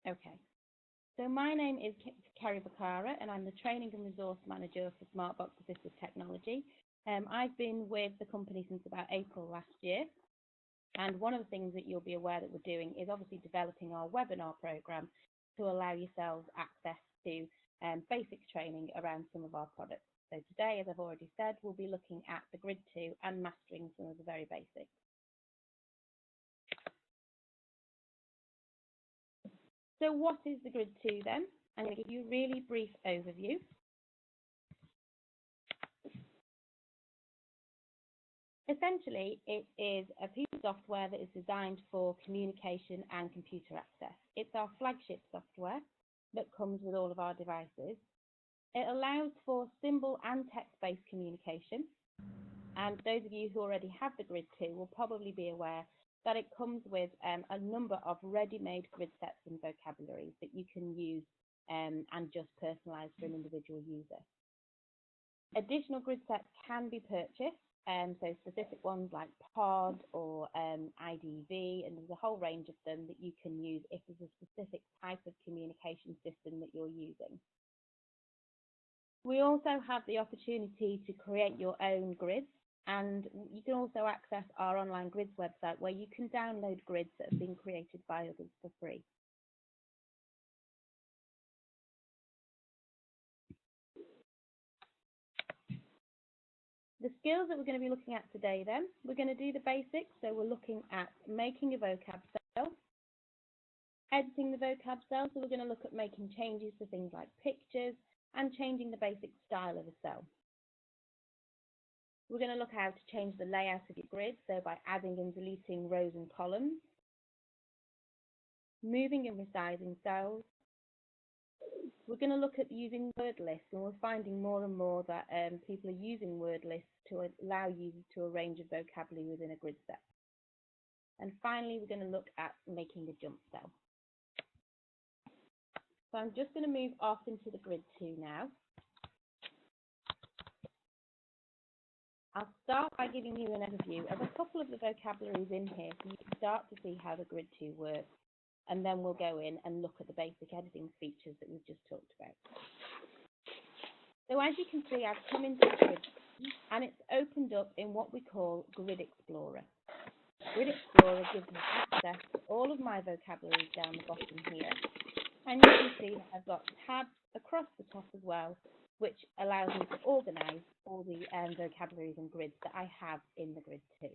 Okay. So my name is Kerry Bakara, and I'm the Training and Resource Manager for Smartbox Assistive Technology. I've been with the company since about April last year, and one of the things that you'll be aware that we're doing is obviously developing our webinar program to allow yourselves access to basic training around some of our products. So today, as I've already said, we'll be looking at the Grid 2 and mastering some of the very basics. So what is the Grid 2 then? I'm going to give you a really brief overview. Essentially, it is a piece of software that is designed for communication and computer access. It's our flagship software that comes with all of our devices. It allows for symbol and text-based communication. And those of you who already have the Grid 2 will probably be aware that it comes with a number of ready-made grid sets and vocabularies that you can use and just personalize for an individual user. Additional grid sets can be purchased, so specific ones like POD or IDV, and there's a whole range of them that you can use if there's a specific type of communication system that you're using. We also have the opportunity to create your own grids, and you can also access our online grids website where you can download grids that have been created by others for free. The skills that we're going to be looking at today then, we're going to do the basics. So we're looking at making a vocab cell, editing the vocab cell. So we're going to look at making changes to things like pictures and changing the basic style of a cell. We're going to look how to change the layout of your grid, so by adding and deleting rows and columns, moving and resizing cells. We're going to look at using word lists, and we're finding more and more that people are using word lists to allow users to arrange a vocabulary within a grid set. And finally, we're going to look at making a jump cell. So I'm just going to move off into the Grid 2 now. I'll start by giving you an overview of a couple of the vocabularies in here so you can start to see how the Grid 2 works. And then we'll go in and look at the basic editing features that we've just talked about. So as you can see, I've come into the Grid and it's opened up in what we call Grid Explorer. Grid Explorer gives me access to all of my vocabularies down the bottom here. And you can see that I've got tabs across the top as well, which allows me to organize all the vocabularies and grids that I have in the Grid 2.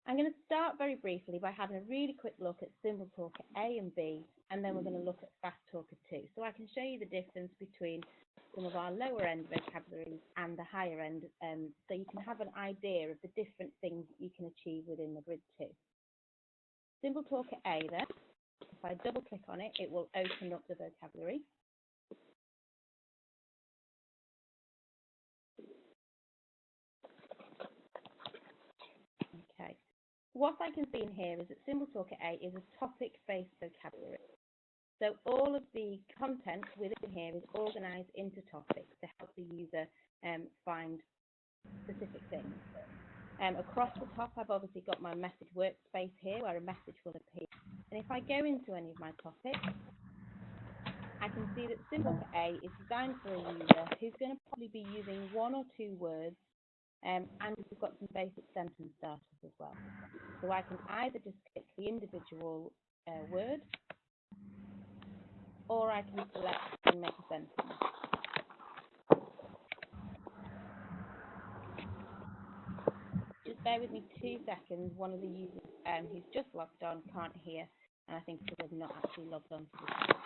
I'm going to start very briefly by having a really quick look at Symbol Talker A and B, and then we're going to look at Fast Talker 2. So I can show you the difference between some of our lower end vocabularies and the higher end, so you can have an idea of the different things that you can achieve within the Grid 2. Symbol Talker A then, if I double click on it, it will open up the vocabulary. Okay. What I can see in here is that Symbol Talker A is a topic-based vocabulary. So all of the content within here is organized into topics to help the user find specific things. Across the top, I've obviously got my message workspace here where a message will appear. And if I go into any of my topics, I can see that Symbol Talker A is designed for a user who's going to probably be using one or two words, and we've got some basic sentence starters as well. So I can either just click the individual word, or I can select and make a sentence. Just bear with me 2 seconds. One of the users who's just logged on can't hear, and I think because they've not actually logged on to the site.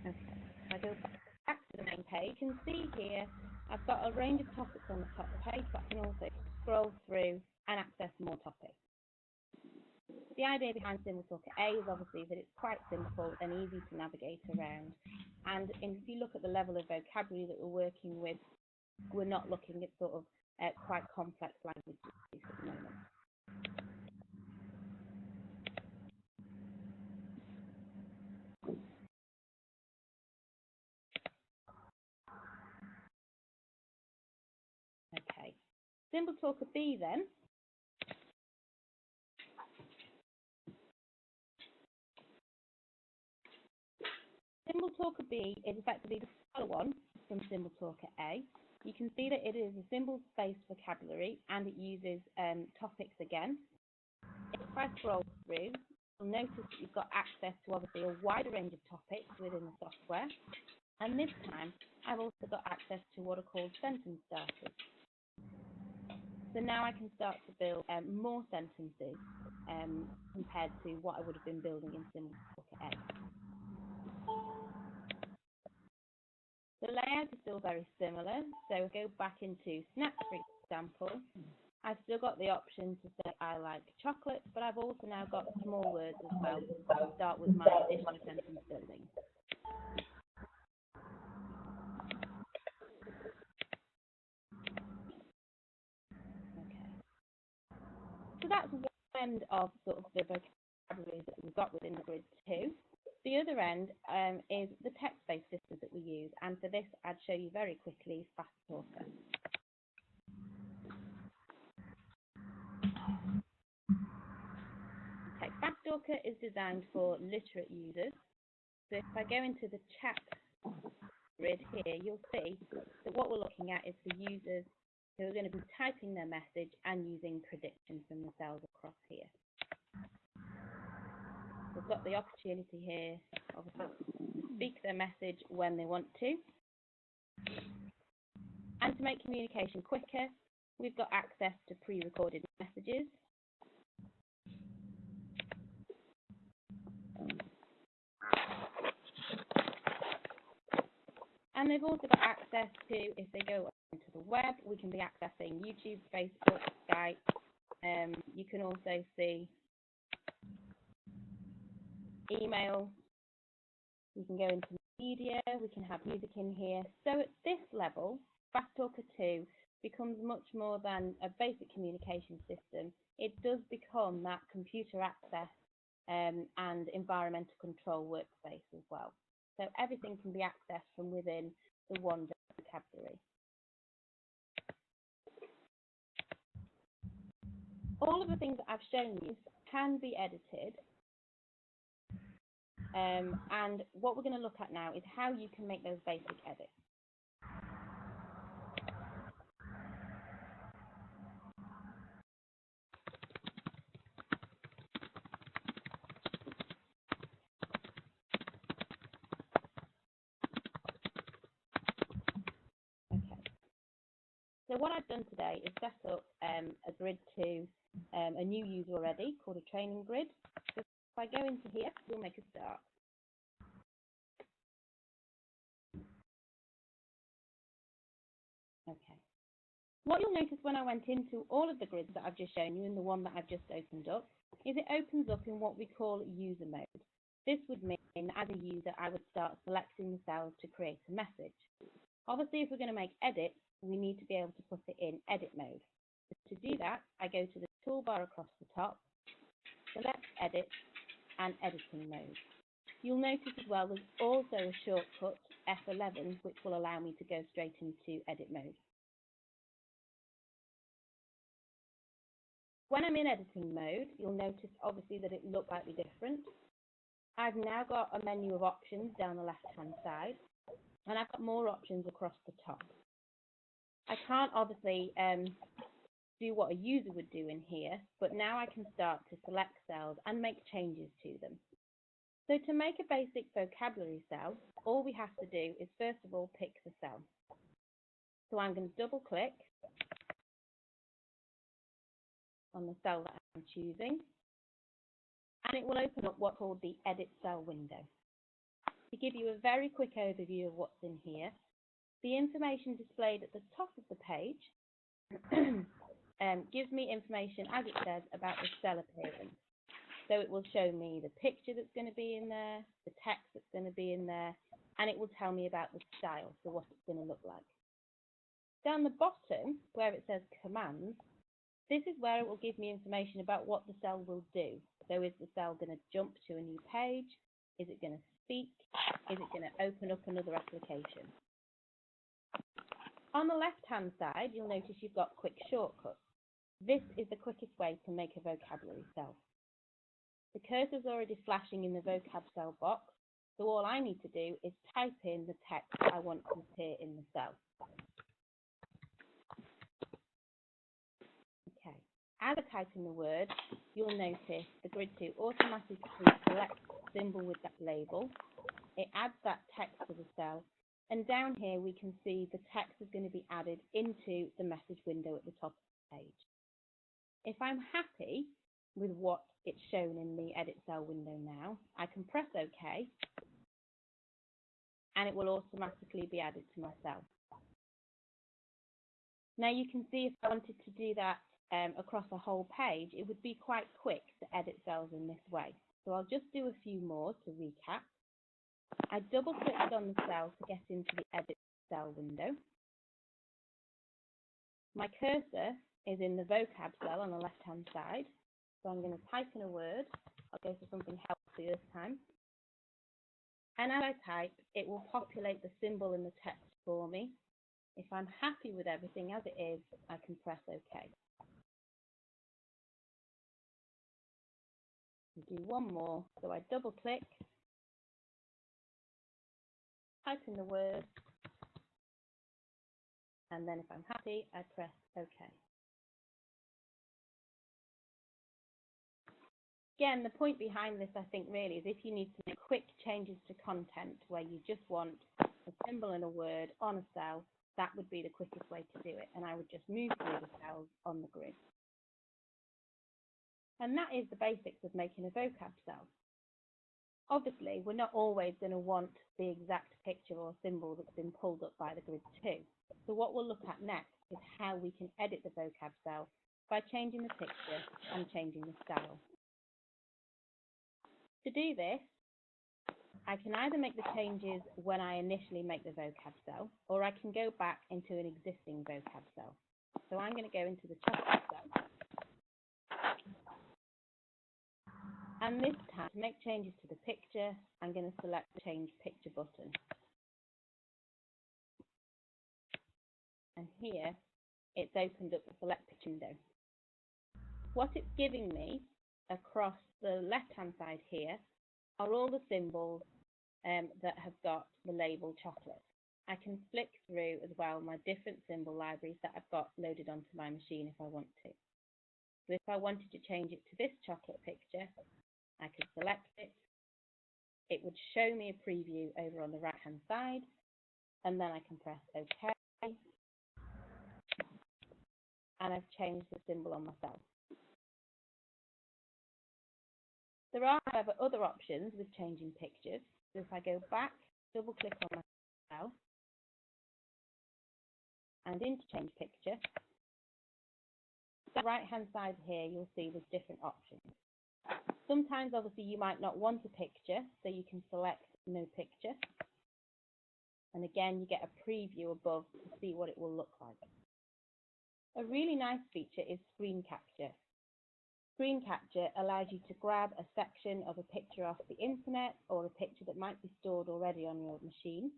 Okay, if I go back to the main page, you can see here I've got a range of topics on the top of the page, but I can also scroll through and access more topics. The idea behind Symbol Talker A is obviously that it's quite simple and easy to navigate around. And if you look at the level of vocabulary that we're working with, We're not looking at sort of quite complex languages at the moment. Okay, Symbol Talker B then. Symbol Talker B is effectively the follow-on from Symbol Talker A. You can see that it is a symbol-based vocabulary and it uses topics again. If I scroll through, you'll notice that you've got access to obviously a wider range of topics within the software. And this time, I've also got access to what are called sentence starters. So now I can start to build more sentences compared to what I would have been building in Symbol Talker A. The layout is still very similar, so go back into Snap, for example. I've still got the option to say I like chocolate, but I've also now got small words as well to start with my additional sentence building. Okay. So that's one end of sort of the vocabulary that we've got within the Grid 2. The other end is the text-based system that we use, and for this I'd show you very quickly Fast Talker. Okay, Fast Talker is designed for literate users. So if I go into the chat grid here, you'll see that what we're looking at is for users who are going to be typing their message and using prediction from the cells across here. We've got the opportunity here, obviously, to speak their message when they want to. And to make communication quicker, we've got access to pre-recorded messages. And they've also got access to, if they go onto the web, we can be accessing YouTube, Facebook, Skype. You can also see email. We can go into media. We can have music in here. So at this level, Fast Talker 2 becomes much more than a basic communication system. It does become that computer access and environmental control workspace as well. So everything can be accessed from within the one vocabulary. All of the things that I've shown you can be edited. And what we're going to look at now is how you can make those basic edits. So what I've done today is set up a grid to a new user already called a training grid. So if I go into here, we'll make a start. Okay. What you'll notice when I went into all of the grids that I've just shown you and the one that I've just opened up is it opens up in what we call user mode. This would mean as a user, I would start selecting the cells to create a message. Obviously, if we're going to make edits, we need to be able to put it in edit mode. To do that, I go to the toolbar across the top, select edit and editing mode. You'll notice as well there's also a shortcut, F11, which will allow me to go straight into edit mode. When I'm in editing mode, you'll notice obviously that it looks slightly different. I've now got a menu of options down the left-hand side, and I've got more options across the top. I can't obviously do what a user would do in here, but now I can start to select cells and make changes to them. So to make a basic vocabulary cell, all we have to do is first of all pick the cell. So I'm going to double click on the cell that I'm choosing, and it will open up what's called the edit cell window. To give you a very quick overview of what's in here, the information displayed at the top of the page gives me information, as it says, about the cell appearance. So it will show me the picture that's going to be in there, the text that's going to be in there, and it will tell me about the style, so what it's going to look like. Down the bottom, where it says commands, this is where it will give me information about what the cell will do. So is the cell going to jump to a new page? Is it going to speak? Is it going to open up another application? On the left-hand side, you'll notice you've got quick shortcuts. This is the quickest way to make a vocabulary cell. The cursor's already flashing in the vocab cell box, so all I need to do is type in the text I want to appear in the cell. Okay, as I type in the word, you'll notice the Grid 2 automatically selects the symbol with that label. It adds that text to the cell, and down here we can see the text is going to be added into the message window at the top of the page. If I'm happy with what it's shown in the Edit Cell window now, I can press OK, and it will automatically be added to my cell. Now you can see if I wanted to do that across a whole page, it would be quite quick to edit cells in this way. So I'll just do a few more to recap. I double-clicked on the cell to get into the Edit Cell window. My cursor is in the vocab cell on the left-hand side. So I'm going to type in a word. I'll go for something healthy this time. And as I type, it will populate the symbol in the text for me. If I'm happy with everything as it is, I can press OK. I'll do one more. So I double-click, type in the word, and then if I'm happy, I press OK. Again, the point behind this, I think, really is if you need to make quick changes to content where you just want a symbol and a word on a cell, that would be the quickest way to do it. And I would just move through the cells on the grid. And that is the basics of making a vocab cell. Obviously, we're not always going to want the exact picture or symbol that's been pulled up by the Grid 2. So what we'll look at next is how we can edit the vocab cell by changing the picture and changing the style. To do this, I can either make the changes when I initially make the vocab cell, or I can go back into an existing vocab cell. So I'm going to go into the chocolate cell. And this time, to make changes to the picture, I'm going to select the Change Picture button. And here, it's opened up the Select Picture window. What it's giving me across the left-hand side here are all the symbols that have got the label chocolate. I can flick through as well my different symbol libraries that I've got loaded onto my machine if I want to. So if I wanted to change it to this chocolate picture, I could select it. It would show me a preview over on the right-hand side, and then I can press OK. And I've changed the symbol on my cell. There are, however, other options with changing pictures. So if I go back, double-click on my cell, and into Change Picture, the right-hand side here, you'll see there's different options. Sometimes, obviously, you might not want a picture, so you can select No Picture. And again, you get a preview above to see what it will look like. A really nice feature is Screen Capture. Screen Capture allows you to grab a section of a picture off the internet or a picture that might be stored already on your machine,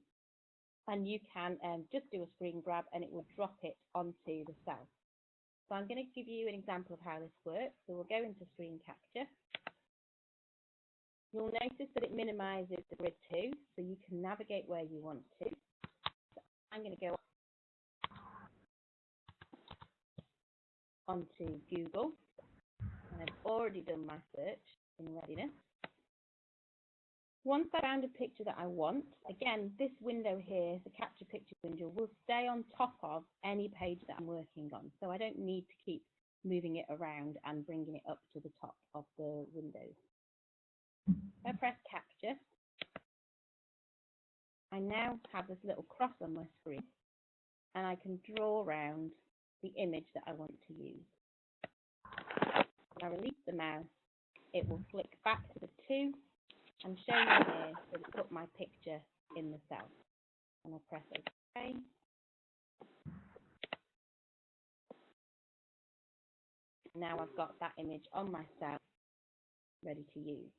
and you can just do a screen grab and it will drop it onto the cell. So I'm going to give you an example of how this works. So we'll go into Screen Capture. You'll notice that it minimizes the Grid 2, so you can navigate where you want to. So I'm going to go onto Google. I've already done my search in readiness. Once I found a picture that I want, again, this window here, the Capture Picture window, will stay on top of any page that I'm working on. So I don't need to keep moving it around and bringing it up to the top of the windows. If I press Capture, I now have this little cross on my screen, and I can draw around the image that I want to use. When I release the mouse, it will flick back to the 2 and show me here that it's put my picture in the cell. And I'll press OK. now I've got that image on my cell ready to use.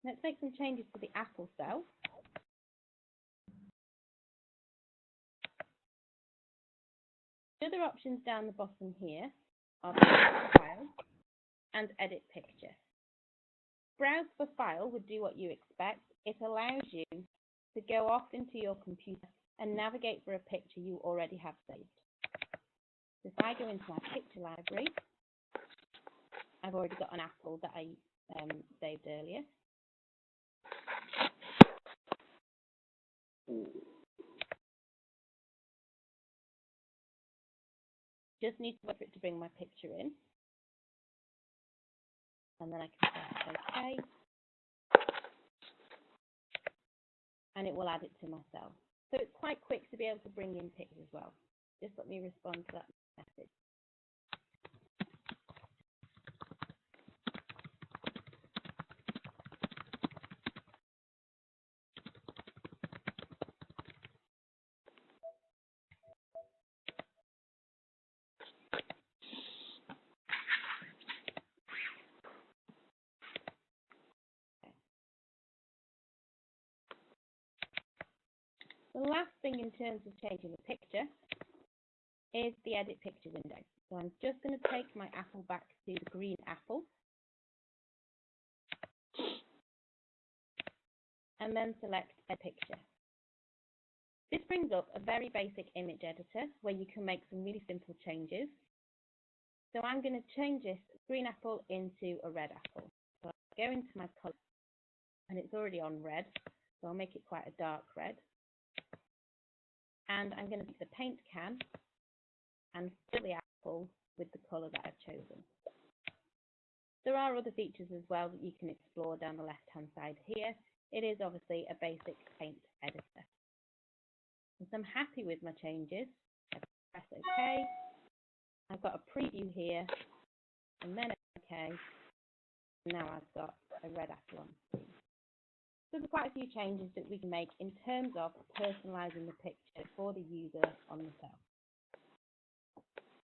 Let's make some changes to the apple cell. The other options down the bottom here are File and Edit Picture. Browse for File would do what you expect. It allows you to go off into your computer and navigate for a picture you already have saved. So if I go into my picture library, I've already got an apple that I saved earlier. Just need to wait for it to bring my picture in. And then I can press OK. And it will add it to my cell. So it's quite quick to be able to bring in pictures as well. Just let me respond to that message. The last thing in terms of changing the picture is the Edit Picture window. So I'm just going to take my apple back to the green apple and then select a picture. This brings up a very basic image editor where you can make some really simple changes. So I'm going to change this green apple into a red apple. So I'll go into my colour, and it's already on red, so I'll make it quite a dark red. And I'm going to take the paint can and fill the apple with the colour that I've chosen. There are other features as well that you can explore down the left-hand side here. It is obviously a basic paint editor. Once I'm happy with my changes, I press OK. I've got a preview here, and then OK. And now I've got a red apple on the screen. So there's quite a few changes that we can make in terms of personalising the picture for the user on the cell.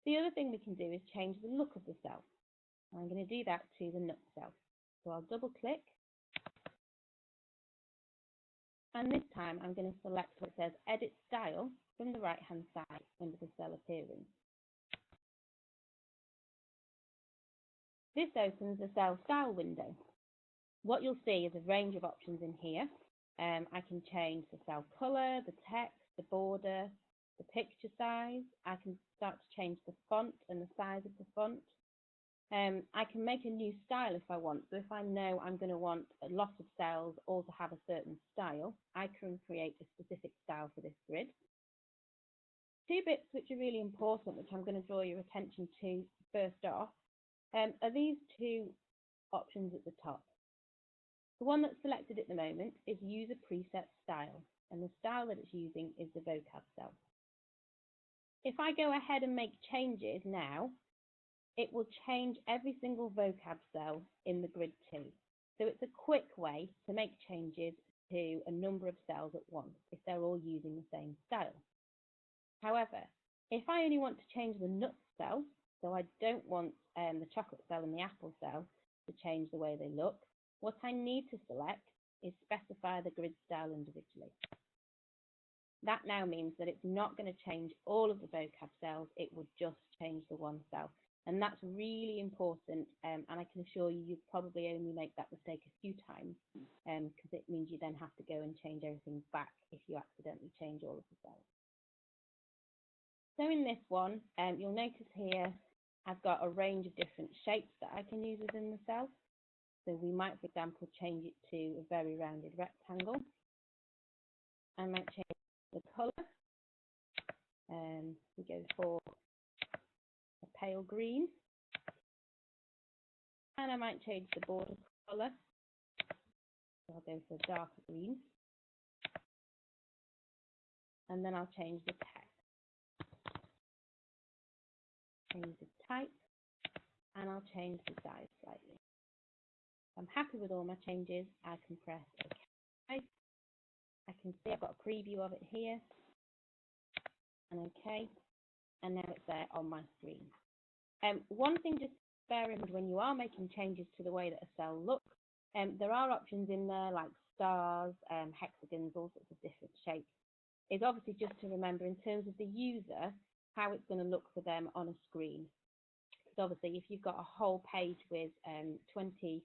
The other thing we can do is change the look of the cell. I'm going to do that to the nut cell. So I'll double click. And this time I'm going to select what says Edit Style from the right hand side under the cell appearance. This opens the cell style window. What you'll see is a range of options in here. I can change the cell colour, the text, the border, the picture size. I can start to change the font and the size of the font. I can make a new style if I want. So if I know I'm going to want a lot of cells all to have a certain style, I can create a specific style for this grid. Two bits which are really important, which I'm going to draw your attention to first off, are these two options at the top. The one that's selected at the moment is Use a Preset Style, and the style that it's using is the vocab cell. If I go ahead and make changes now, it will change every single vocab cell in the grid too. So it's a quick way to make changes to a number of cells at once if they're all using the same style. However, if I only want to change the nut cell, so I don't want the chocolate cell and the apple cell to change the way they look, what I need to select is specify the grid style individually. That now means that it's not going to change all of the vocab cells, it would just change the one cell. And that's really important, and I can assure you, you'd probably only make that mistake a few times, because it means you then have to go and change everything back if you accidentally change all of the cells. So in this one, you'll notice here, I've got a range of different shapes that I can use within the cell. So we might, for example, change it to a very rounded rectangle. I might change the colour. We go for a pale green. And I might change the border colour. So I'll go for a darker green. And then I'll change the text. Change the type. And I'll change the size slightly. I'm happy with all my changes. I can press OK. I can see I've got a preview of it here. And OK. And now it's there on my screen. One thing just bear in mind when you are making changes to the way that a cell looks, there are options in there like stars, hexagons, all sorts of different shapes. It's obviously just to remember in terms of the user, how it's going to look for them on a screen. Because obviously if you've got a whole page with 20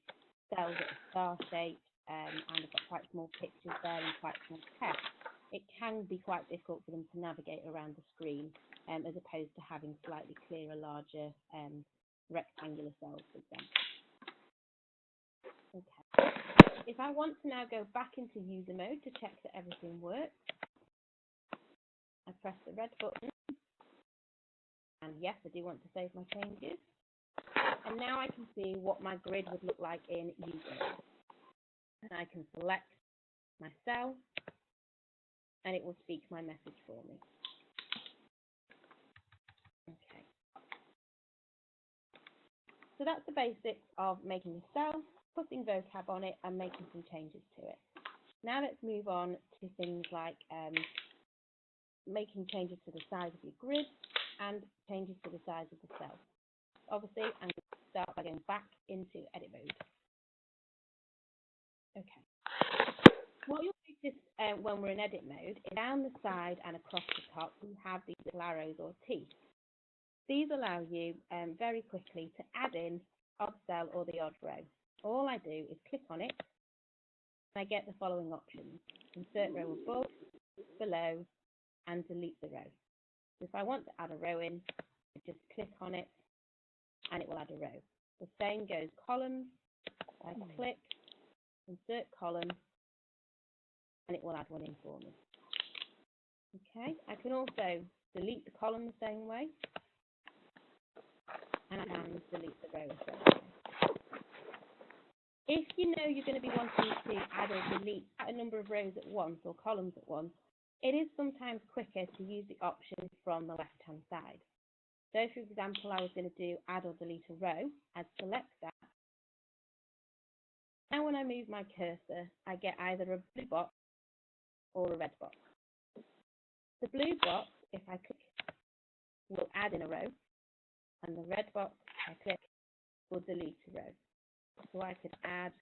cells that are star shaped and they've got quite small pictures there and quite small text, it can be quite difficult for them to navigate around the screen as opposed to having slightly clearer, larger rectangular cells, for example. Okay. If I want to now go back into user mode to check that everything works, I press the red button, and yes, I do want to save my changes. And now I can see what my grid would look like in user mode. And I can select my cell, and it will speak my message for me. Okay. So that's the basics of making a cell, putting vocab on it, and making some changes to it. Now let's move on to things like making changes to the size of your grid and changes to the size of the cell. Obviously, I'm going to start by going back into edit mode. Okay. What you'll notice when we're in edit mode is down the side and across the top, we have these little arrows or teeth. These allow you very quickly to add in odd cell or the odd row. All I do is click on it, and I get the following options: insert row above, below, and delete the row. If I want to add a row in, I just click on it, and it will add a row. The same goes columns. I click, insert column, and it will add one in for me. Okay, I can also delete the column the same way, and I can delete the row the same way. If you know you're going to be wanting to add or delete a number of rows at once or columns at once, it is sometimes quicker to use the option from the left-hand side. So, for example, I was going to do add or delete a row. I'd select that. Now when I move my cursor, I get either a blue box or a red box. The blue box, if I click, will add in a row, and the red box, I click, will delete a row. So I could add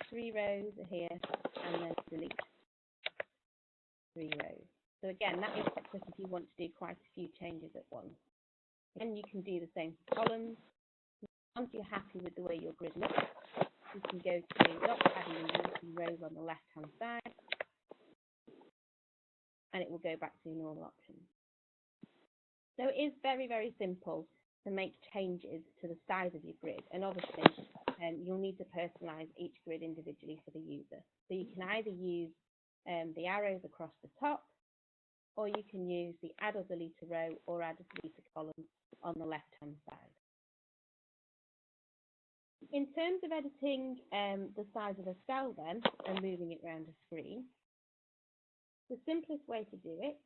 3 rows here and then delete 3 rows. So again, that is quite quick if you want to do quite a few changes at once. Then you can do the same for columns. Once you're happy with the way your grid looks, you can go to stop adding and deleting rows on the left-hand side, and it will go back to your normal options. So it is very, very simple to make changes to the size of your grid, and obviously you'll need to personalize each grid individually for the user. So you can either use the arrows across the top, or you can use the add or delete a row or add or delete a column on the left-hand side. In terms of editing the size of a cell then, and moving it around a screen, the simplest way to do it,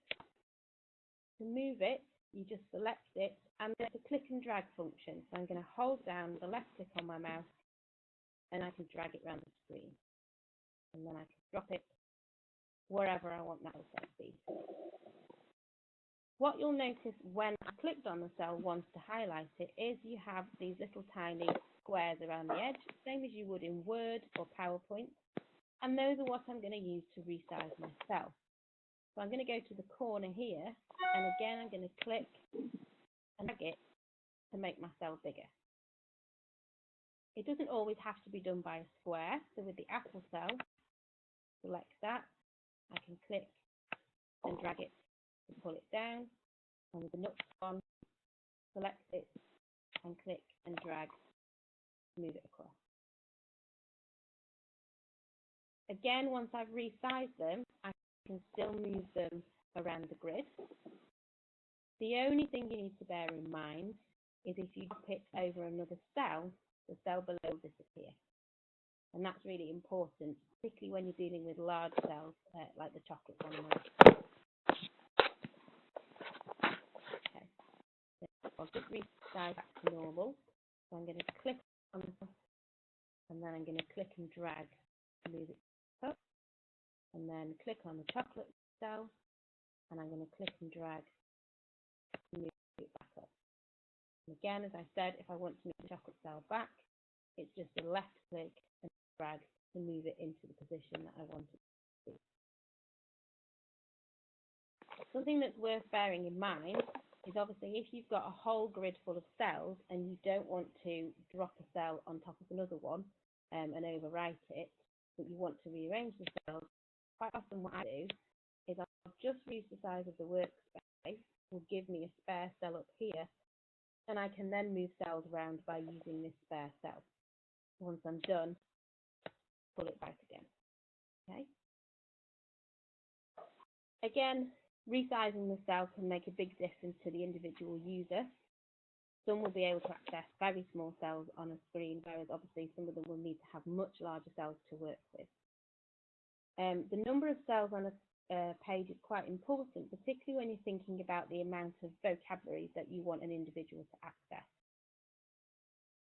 to move it, you just select it, and there's a click and drag function. So I'm going to hold down the left click on my mouse, and I can drag it around the screen. And then I can drop it wherever I want that cell to be. What you'll notice when I clicked on the cell once to highlight it is you have these little tiny squares around the edge, same as you would in Word or PowerPoint. And those are what I'm going to use to resize my cell. So I'm going to go to the corner here, and again I'm going to click and drag it to make my cell bigger. It doesn't always have to be done by a square, so with the Apple cell, select that, I can click and drag it to pull it down, and with the Nuts one, select it and click and drag to move it across. Again, once I've resized them, I can still move them around the grid. The only thing you need to bear in mind is if you drop it over another cell, the cell below will disappear. And that's really important, particularly when you're dealing with large cells like the chocolate one. Okay, so I'll just resize back to normal. So I'm going to click on this, and then I'm going to click and drag to move it up, and then click on the chocolate cell, and I'm going to click and drag to move it back up. And again, as I said, if I want to move the chocolate cell back, it's just a left click and drag to move it into the position that I want it to be. Something that's worth bearing in mind is obviously if you've got a whole grid full of cells and you don't want to drop a cell on top of another one and overwrite it, but you want to rearrange the cells, quite often what I do is I'll just reduce the size of the workspace, will give me a spare cell up here, and I can then move cells around by using this spare cell. Once I'm done, pull it back again. Okay. Again, resizing the cell can make a big difference to the individual user. Some will be able to access very small cells on a screen, whereas obviously some of them will need to have much larger cells to work with. The number of cells on a page is quite important, particularly when you're thinking about the amount of vocabulary that you want an individual to access.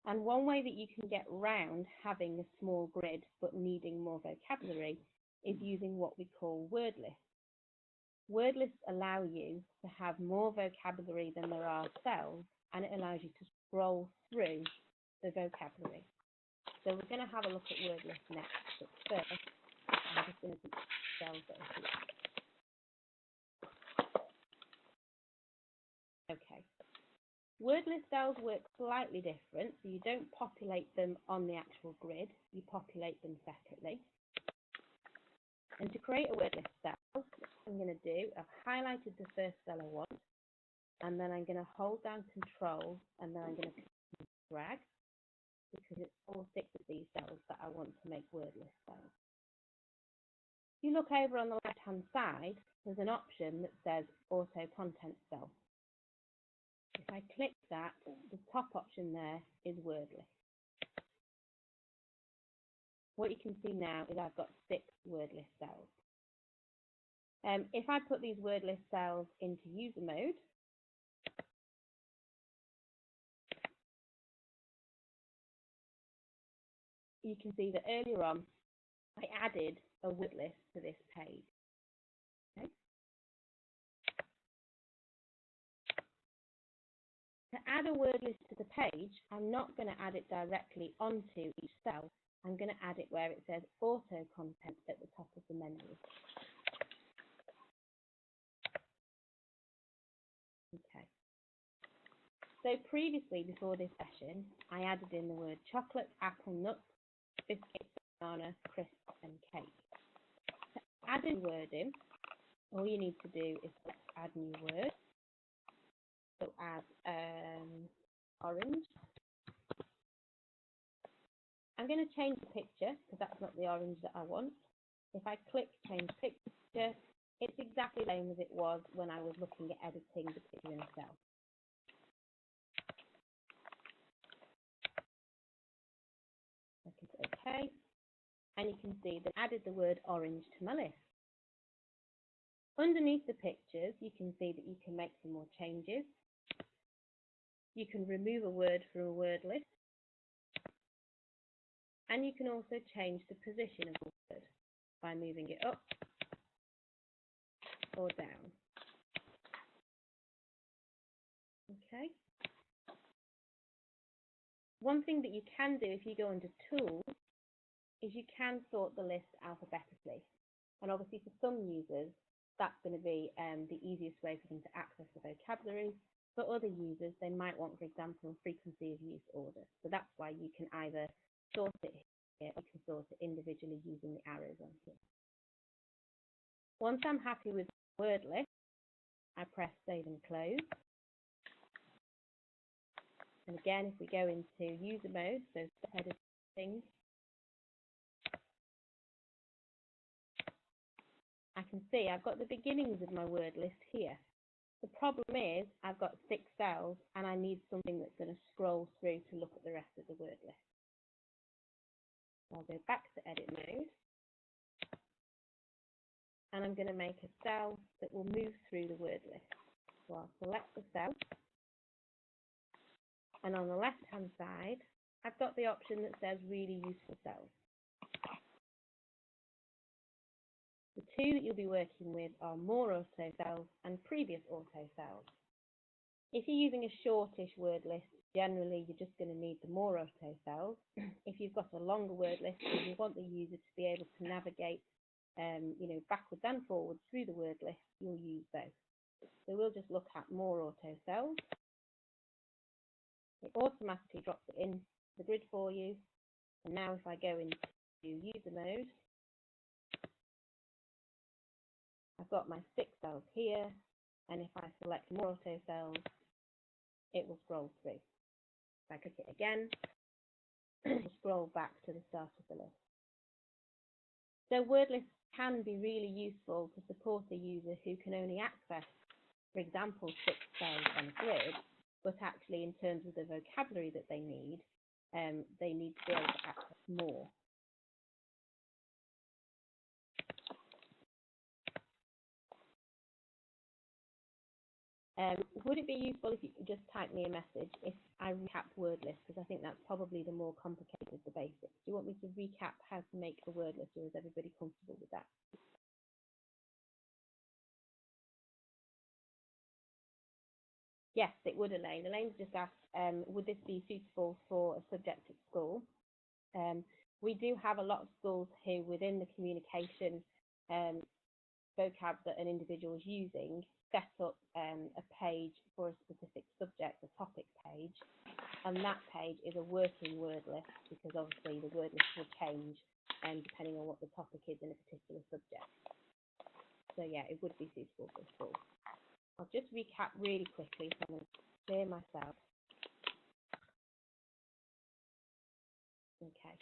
And one way that you can get around having a small grid but needing more vocabulary is using what we call word lists. Word lists allow you to have more vocabulary than there are cells, and it allows you to scroll through the vocabulary. So we're going to have a look at word lists next, but first, I'm just going to do cells that are here. Okay. Word list cells work slightly different, so you don't populate them on the actual grid, you populate them separately. And to create a word list cell, what I'm going to do, I've highlighted the first cell I want, and then I'm going to hold down Control, and then I'm going to drag, because it's all 6 of these cells that I want to make word list cells. If you look over on the left-hand side, there's an option that says Auto Content Cell. If I click that, the top option there is word list. What you can see now is I've got 6 word list cells. If I put these word list cells into user mode, you can see that earlier on I added a word list to this page. Okay. To add a word list to the page, I'm not going to add it directly onto each cell. I'm going to add it where it says Auto Content at the top of the menu. Okay. So previously, before this session, I added in the word chocolate, apple, nuts, biscuits, banana, crisp, and cake. To add a word in, all you need to do is add new word. So add orange. I'm going to change the picture because that's not the orange that I want. If I click change picture, it's exactly the same as it was when I was looking at editing the picture in a cell. I can say OK, and you can see that I added the word orange to my list. Underneath the pictures, you can see that you can make some more changes. You can remove a word from a word list. And you can also change the position of the word by moving it up or down. Okay. One thing that you can do if you go under Tools is you can sort the list alphabetically. And obviously for some users, that's going to be the easiest way for them to access the vocabulary. For other users, they might want, for example, a frequency of use order. So that's why you can either sort it here or you can sort it individually using the arrows on here. Once I'm happy with the word list, I press Save and Close. And again, if we go into user mode, so editing, I can see I've got the beginnings of my word list here. The problem is I've got 6 cells and I need something that's going to scroll through to look at the rest of the word list. So I'll go back to edit mode. And I'm going to make a cell that will move through the word list. So I'll select the cell. And on the left-hand side, I've got the option that says really useful cells. The 2 that you'll be working with are more auto cells and previous auto cells. If you're using a shortish word list, generally you're just going to need the more auto cells. If you've got a longer word list and you want the user to be able to navigate backwards and forwards through the word list, you'll use both. So we'll just look at more auto cells. It automatically drops it in the grid for you. And now if I go into user mode, I've got my 6 cells here, and if I select more auto cells, it will scroll through. If I click it again, it will scroll back to the start of the list. So word lists can be really useful to support a user who can only access, for example, 6 cells on a grid, but actually in terms of the vocabulary that they need to be able to access more. Would it be useful if you could just type me a message if I recap word list, because I think that's probably the more complicated, the basics. Do you want me to recap how to make a word list, or is everybody comfortable with that? Yes, it would, Elaine. Elaine's just asked, would this be suitable for a subject at school? We do have a lot of schools who, within the communication vocab that an individual is using, set up a page for a specific subject, a topic page, and that page is a working word list, because obviously the word list will change depending on what the topic is in a particular subject. So yeah, it would be suitable for school. I'll just recap really quickly, so I'm going to clear myself. Okay.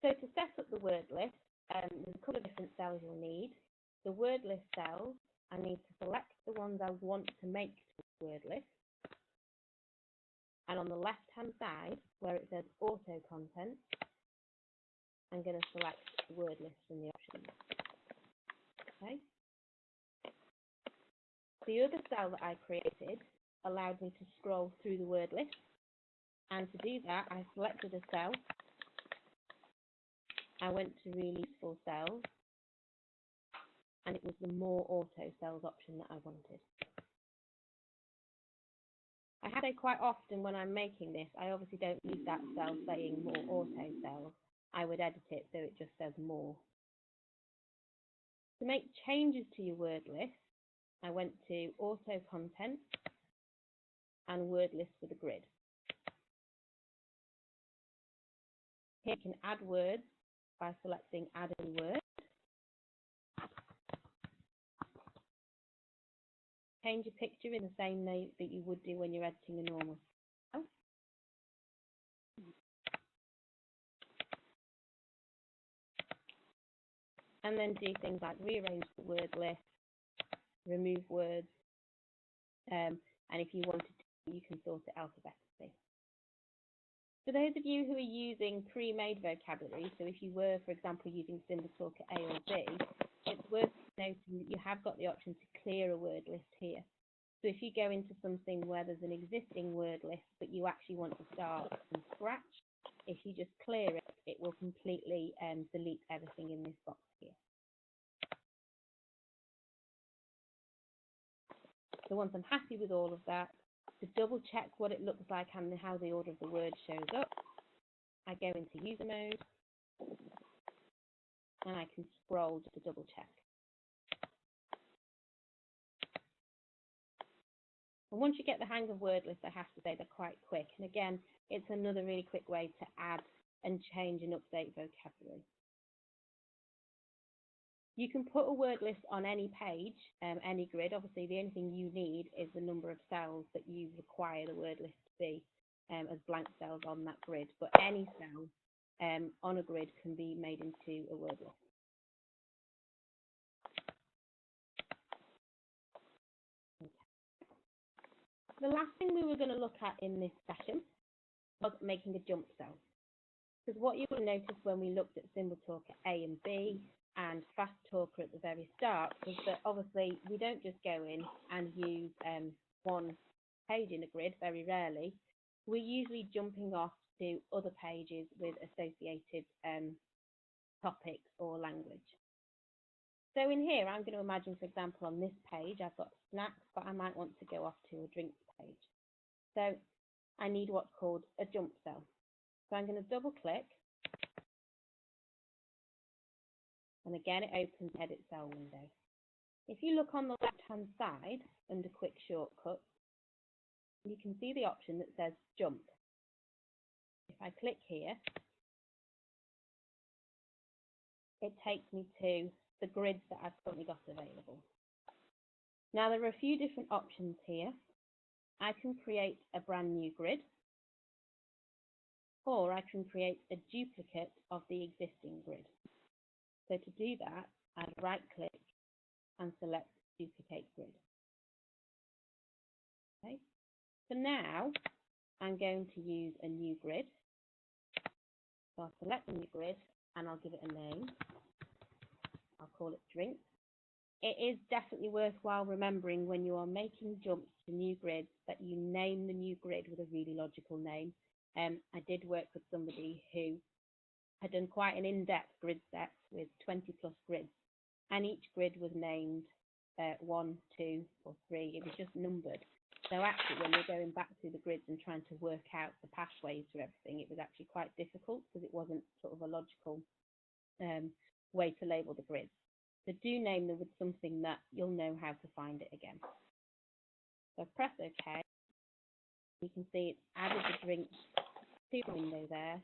So to set up the word list, there's a couple of different cells you'll need. The word list cells, I need to select the ones I want to make to the word list. And on the left-hand side, where it says auto content, I'm going to select the word list from the options. Okay. The other cell that I created allowed me to scroll through the word list. And to do that, I selected a cell. I went to really useful cells, and it was the more auto cells option that I wanted. I have to say quite often when I'm making this, I obviously don't use that cell saying more auto cells. I would edit it so it just says more. To make changes to your word list, I went to auto content and word list with a grid. Here you can add words by selecting add a new word. Change your picture in the same way that you would do when you're editing a normal cell. And then do things like rearrange the word list, remove words, and if you wanted to, you can sort it alphabetically. For those of you who are using pre-made vocabulary, so if you were, for example, using SymbolTalker A or B, it's worth noting that you have got the option to clear a word list here. So if you go into something where there's an existing word list, but you actually want to start from scratch, if you just clear it, it will completely delete everything in this box here. So once I'm happy with all of that, to double check what it looks like and how the order of the word shows up, I go into user mode, and I can scroll just to double check. And once you get the hang of word lists, I have to say they're quite quick. And again, it's another really quick way to add and change and update vocabulary. You can put a word list on any page, any grid. Obviously, the only thing you need is the number of cells that you require the word list to be as blank cells on that grid. But any cell on a grid can be made into a word list. The last thing we were going to look at in this session was making a jump cell. Because what you will notice when we looked at SymbolTalker A and B and FastTalker at the very start was that obviously we don't just go in and use one page in a grid, very rarely. We're usually jumping off to other pages with associated topics or language. So in here, I'm going to imagine, for example, on this page, I've got snacks, but I might want to go off to a drinks page. So I need what's called a jump cell. So I'm going to double click. And again, it opens the edit cell window. If you look on the left-hand side under quick shortcuts, you can see the option that says jump. If I click here, it takes me to the grids that I've currently got available. Now there are a few different options here. I can create a brand new grid, or I can create a duplicate of the existing grid. So to do that, I'd right click and select duplicate grid. Okay. So now I'm going to use a new grid. So I'll select the new grid and I'll give it a name. I'll call it drink. It is definitely worthwhile remembering when you are making jumps to new grids that you name the new grid with a really logical name. I did work with somebody who had done quite an in-depth grid set with 20 plus grids, and each grid was named 1, 2 or 3. It was just numbered. So actually when you're going back through the grids and trying to work out the pathways to everything, it was actually quite difficult because it wasn't sort of a logical way to label the grids. So do name them with something that you'll know how to find it again. So press OK. You can see it's added the drink to the window there.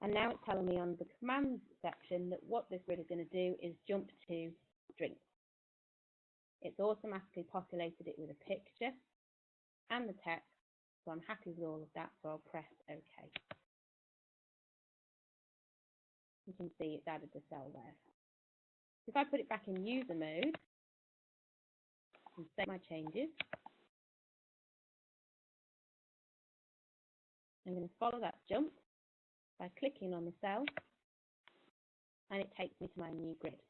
And now it's telling me on the commands section that what this grid is going to do is jump to drinks. It's automatically populated it with a picture and the text. So I'm happy with all of that, so I'll press OK. You can see it's added the cell there. If I put it back in user mode and save my changes, I'm going to follow that jump by clicking on the cell, and it takes me to my new grid.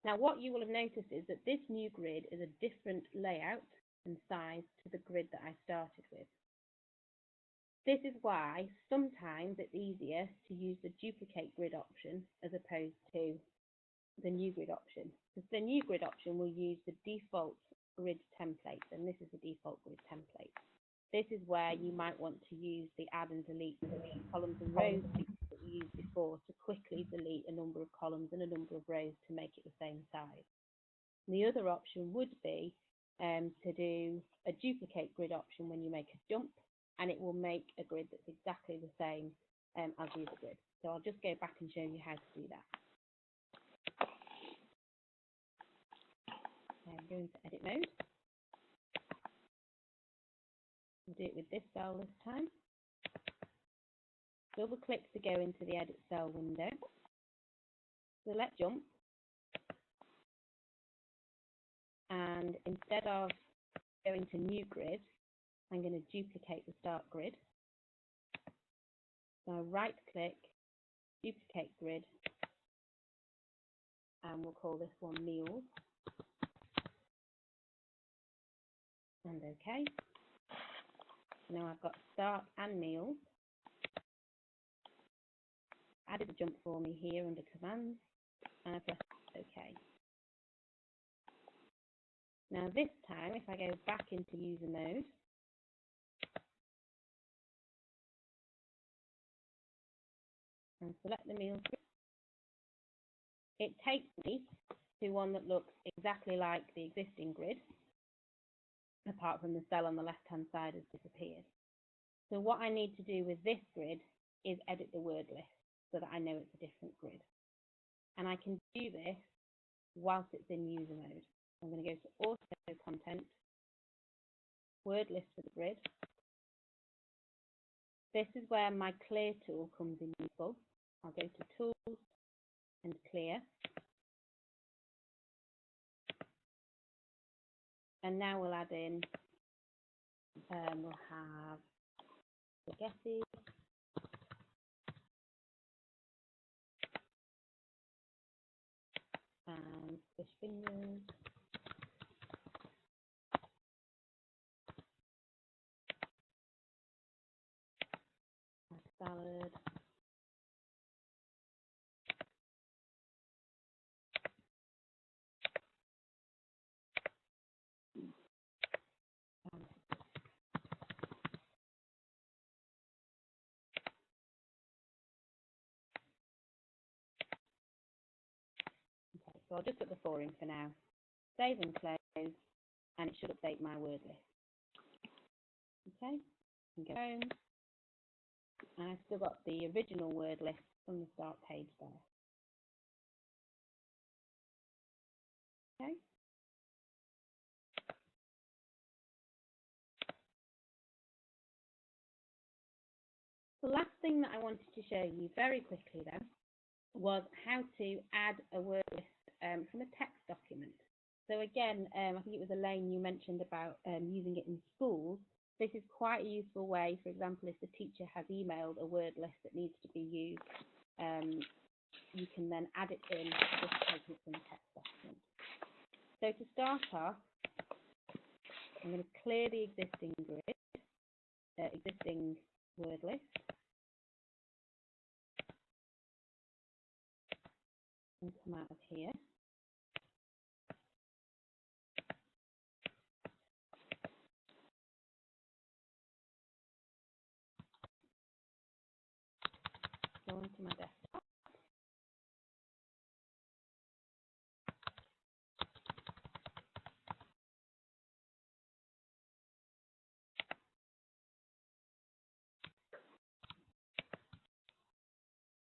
Now what you will have noticed is that this new grid is a different layout and size to the grid that I started with. This is why sometimes it's easier to use the duplicate grid option as opposed to the new grid option, because the new grid option will use the default grid template, and this is the default grid template. This is where you might want to use the add and delete columns and rows that you used before to quickly delete a number of columns and a number of rows to make it the same size. And the other option would be to do a duplicate grid option when you make a jump, and it will make a grid that's exactly the same as the other grid. So I'll just go back and show you how to do that. I'm going to edit mode. We'll do it with this cell this time. Double click to go into the edit cell window. Select jump. And instead of going to new grid, I'm going to duplicate the start grid. So right click, duplicate grid, and we'll call this one meals. And OK. Now I've got start and meals. Added a jump for me here under commands, and I press OK. Now this time, if I go back into user mode, and select the meals grid, it takes me to one that looks exactly like the existing grid, apart from the cell on the left-hand side has disappeared. So what I need to do with this grid is edit the word list so that I know it's a different grid. And I can do this whilst it's in user mode. I'm going to go to auto content, word list for the grid. This is where my clear tool comes in useful. I'll go to tools and clear. And now we'll add in, we'll have spaghetti, and fish fingers, salad, So I'll just put the 4 in for now. Save and close, and it should update my word list. Okay, and go home, and I've still got the original word list from the start page there. Okay. The last thing that I wanted to show you very quickly then was how to add a word list from a text document. So again, I think it was Elaine you mentioned about using it in schools. This is quite a useful way. For example, if the teacher has emailed a word list that needs to be used, you can then add it in, just taking it from the text document. So to start off, I'm going to clear the existing grid, existing word list. And come out of here. Go into my desktop.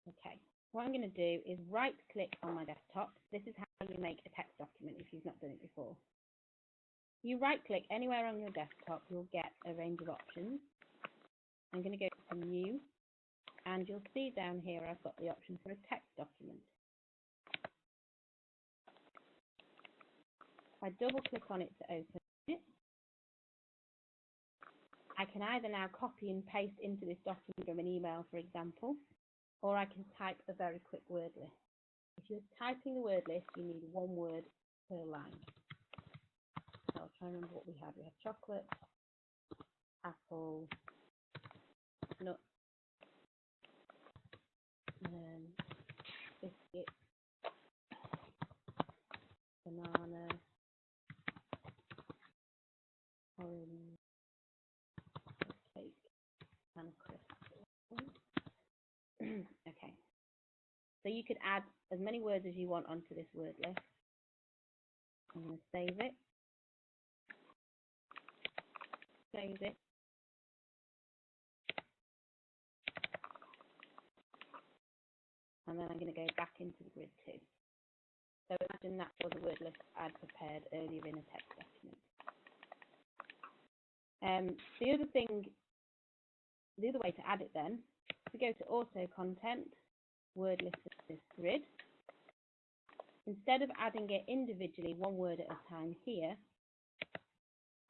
Okay, what I'm going to do is right click on my desktop. This is how you make a text document if you've not done it before. You right click anywhere on your desktop, you'll get a range of options. I'm going to go to new, and you'll see down here I've got the option for a text document. If I double click on it to open it, I can either now copy and paste into this document from an email, for example, or I can type a very quick word list. If you're typing the word list, you need 1 word per line. So I'll try and remember what we had. We had chocolate, apple, nut, biscuit, banana, orange, cake, and a crisp. Okay. So you could add as many words as you want onto this word list. I'm going to save it. Save it. And then I'm going to go back into the grid too. So imagine that was a word list I'd prepared earlier in a text document. The other way to add it then, we go to Auto Content, Word List this grid. Instead of adding it individually, 1 word at a time here,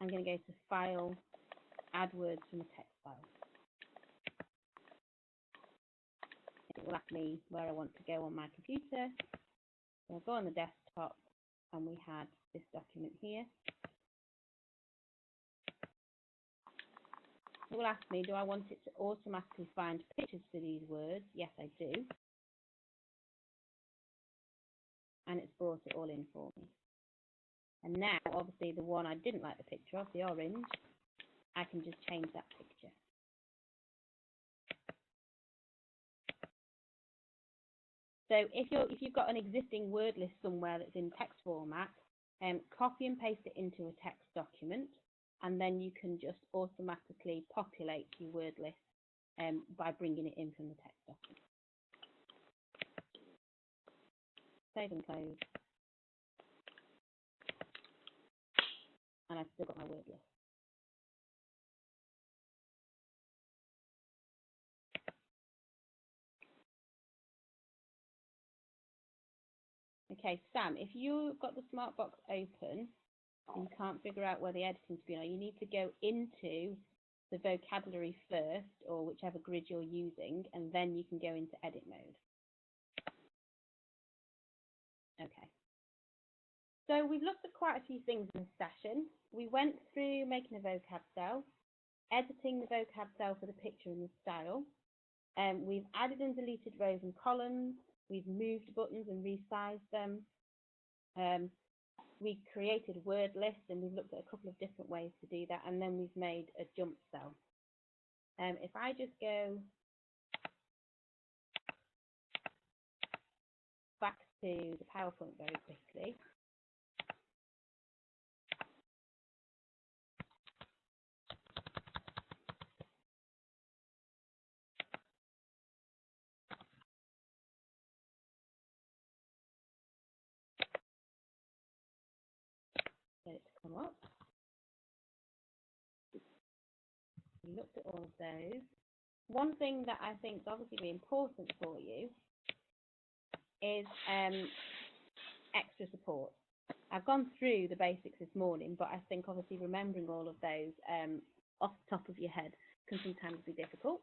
I'm going to go to File, Add Words from a Text File. It will ask me where I want to go on my computer. So I'll go on the desktop, and we had this document here. It will ask me, do I want it to automatically find pictures for these words? Yes, I do. And it's brought it all in for me. And now, obviously, the one I didn't like the picture of, the orange, I can just change that picture. So if you've got an existing word list somewhere that's in text format, copy and paste it into a text document, and then you can just automatically populate your word list by bringing it in from the text document. Save and close. And I've still got my word list. Okay, Sam, if you've got the smart box open and can't figure out where the editing screen are, you need to go into the vocabulary first, or whichever grid you're using, and then you can go into edit mode. Okay. So we've looked at quite a few things in this session. We went through making a vocab cell, editing the vocab cell for the picture and the style. We've added and deleted rows and columns. We've moved buttons and resized them. We created word lists, and we've looked at a couple of different ways to do that. And then we've made a jump cell. If I just go back to the PowerPoint very quickly. Get it to come up. We looked at all of those. One thing that I think is obviously really important for you is extra support. I've gone through the basics this morning, but I think obviously remembering all of those off the top of your head can sometimes be difficult.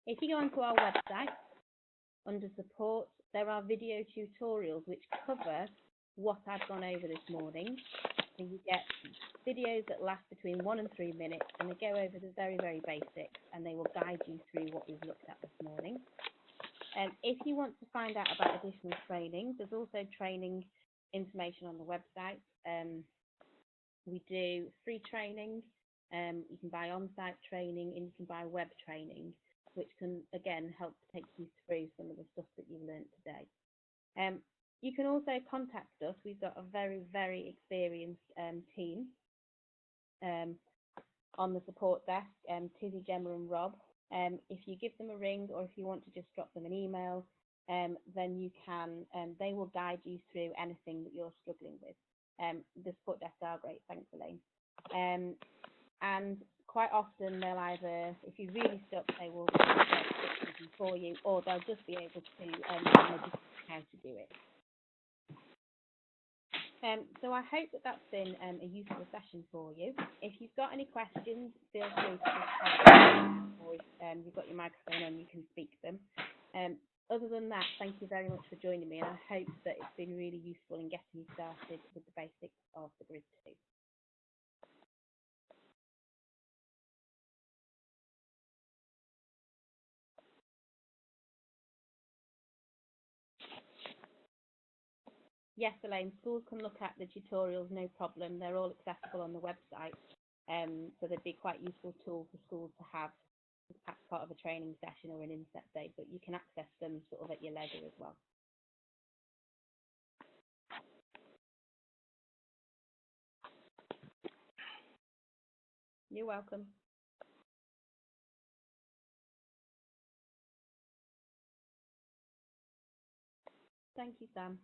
If you go onto our website, under support, there are video tutorials which cover what I've gone over this morning. So you get videos that last between 1 and 3 minutes, and they go over the very, very basics, and they will guide you through what we've looked at this morning. If you want to find out about additional training, there's also training information on the website. We do free training, you can buy on-site training, and you can buy web training, which can, again, help take you through some of the stuff that you've learned today. You can also contact us. We've got a very, very experienced team on the support desk, Tizzy, Gemma and Rob. If you give them a ring, or if you want to just drop them an email, then you can, they will guide you through anything that you're struggling with. The support desks are great, thankfully. And quite often they'll either, if you're really stuck, they will fix something for you, or they'll just be able to how to do it. So I hope that that's been a useful session for you. If you've got any questions, feel free to just or if you've got your microphone on, you can speak them. Other than that, thank you very much for joining me, and I hope that it's been really useful in getting you started with the basics of the Grid 2. Yes, Elaine, schools can look at the tutorials, no problem. They're all accessible on the website, so they'd be quite useful tool for schools to have as part of a training session or an inset day, but you can access them sort of at your leisure as well. You're welcome. Thank you, Sam.